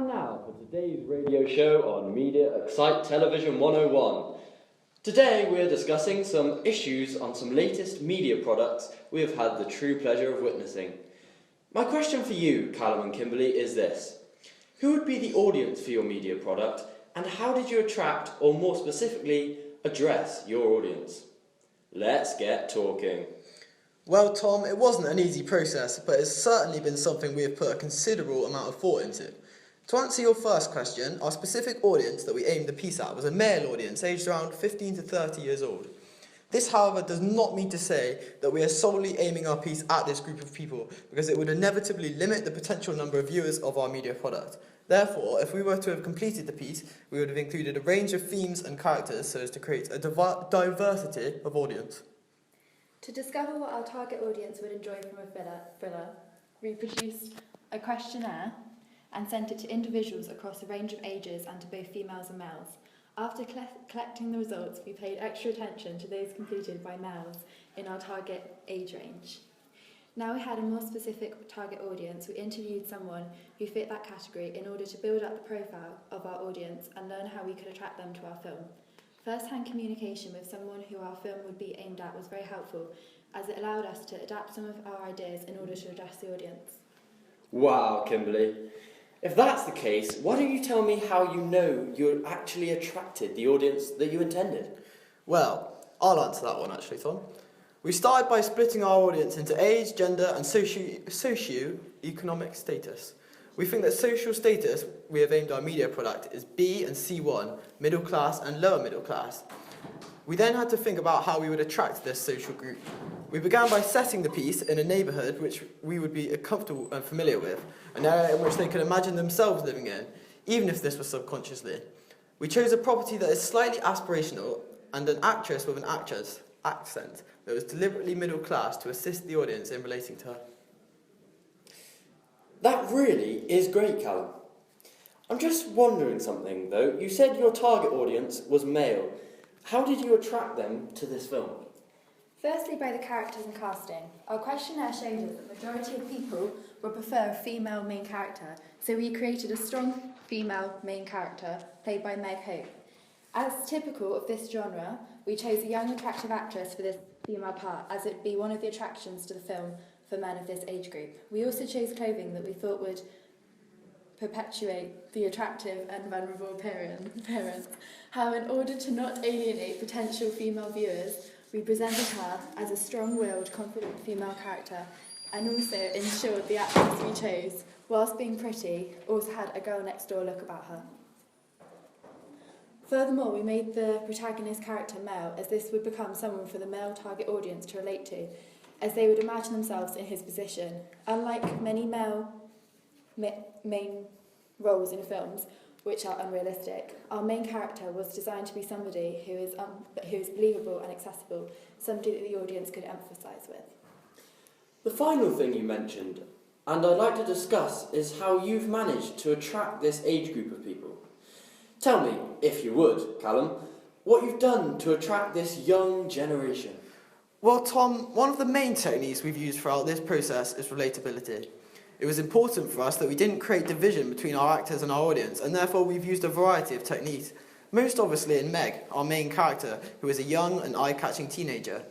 time now for today's radio show on Media Excite Television 101. Today we're discussing some issues on some latest media products we have had the true pleasure of witnessing. My question for you, Callum and Kimberley, is this. Who would be the audience for your media product, and how did you attract, or more specifically, address your audience? Let's get talking. Well, Tom, it wasn't an easy process, but it's certainly been something we have put a considerable amount of thought into. To answer your first question, our specific audience that we aimed the piece at was a male audience aged around 15 to 30 years old. This, however, does not mean to say that we are solely aiming our piece at this group of people, because it would inevitably limit the potential number of viewers of our media product. Therefore, if we were to have completed the piece, we would have included a range of themes and characters so as to create a diversity of audience. To discover what our target audience would enjoy from a thriller, we produced a questionnaire and sent it to individuals across a range of ages and to both females and males. After collecting the results, we paid extra attention to those completed by males in our target age range. Now we had a more specific target audience, we interviewed someone who fit that category in order to build up the profile of our audience and learn how we could attract them to our film. First-hand communication with someone who our film would be aimed at was very helpful, as it allowed us to adapt some of our ideas in order to address the audience. Wow, Kimberley. If that's the case, why don't you tell me how you know you actually attracted the audience that you intended? Well, I'll answer that one actually, Tom. We started by splitting our audience into age, gender and socio-economic status. We think that social status we have aimed our media product is B and C1, middle class and lower middle class. We then had to think about how we would attract this social group. We began by setting the piece in a neighbourhood which we would be comfortable and familiar with, an area in which they could imagine themselves living in, even if this was subconsciously. We chose a property that is slightly aspirational and an actress with an accent that was deliberately middle class to assist the audience in relating to her. That really is great, Callum. I'm just wondering something, though. You said your target audience was male. How did you attract them to this film? Firstly, by the characters and casting. Our questionnaire showed us that the majority of people would prefer a female main character, so we created a strong female main character, played by Meg Hope. As typical of this genre, we chose a young, attractive actress for this female part, as it would be one of the attractions to the film for men of this age group. We also chose clothing that we thought would perpetuate the attractive and vulnerable appearance. However, in order to not alienate potential female viewers, we presented her as a strong-willed, confident female character, and also ensured the actress we chose, whilst being pretty, also had a girl-next-door look about her. Furthermore, we made the protagonist character male, as this would become someone for the male target audience to relate to, as they would imagine themselves in his position. Unlike many male main roles in films, which are unrealistic, our main character was designed to be somebody who is believable and accessible, somebody that the audience could empathise with. The final thing you mentioned, and I'd like to discuss, is how you've managed to attract this age group of people. Tell me, if you would, Callum, what you've done to attract this young generation. Well, Tom, one of the main techniques we've used throughout this process is relatability. It was important for us that we didn't create division between our actors and our audience, and therefore we've used a variety of techniques. Most obviously in Meg, our main character, who is a young and eye-catching teenager.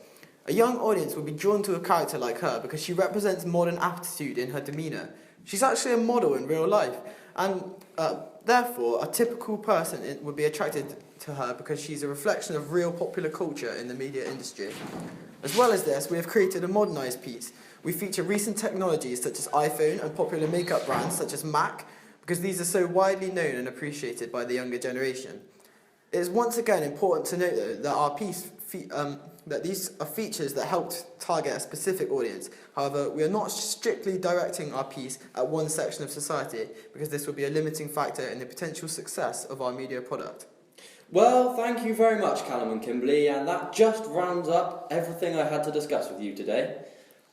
A young audience would be drawn to a character like her because she represents modern aptitude in her demeanour. She's actually a model in real life, and therefore a typical person would be attracted to her because she's a reflection of real popular culture in the media industry. As well as this, we have created a modernised piece. We feature recent technologies such as iPhone and popular makeup brands such as MAC, because these are so widely known and appreciated by the younger generation. It is once again important to note, though, that our piece that these are features that help target a specific audience. However, we are not strictly directing our piece at one section of society, because this would be a limiting factor in the potential success of our media product. Well, thank you very much, Callum and Kimberley, and that just rounds up everything I had to discuss with you today.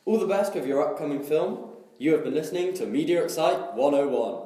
All the best with your upcoming film. You have been listening to Media Excite 101.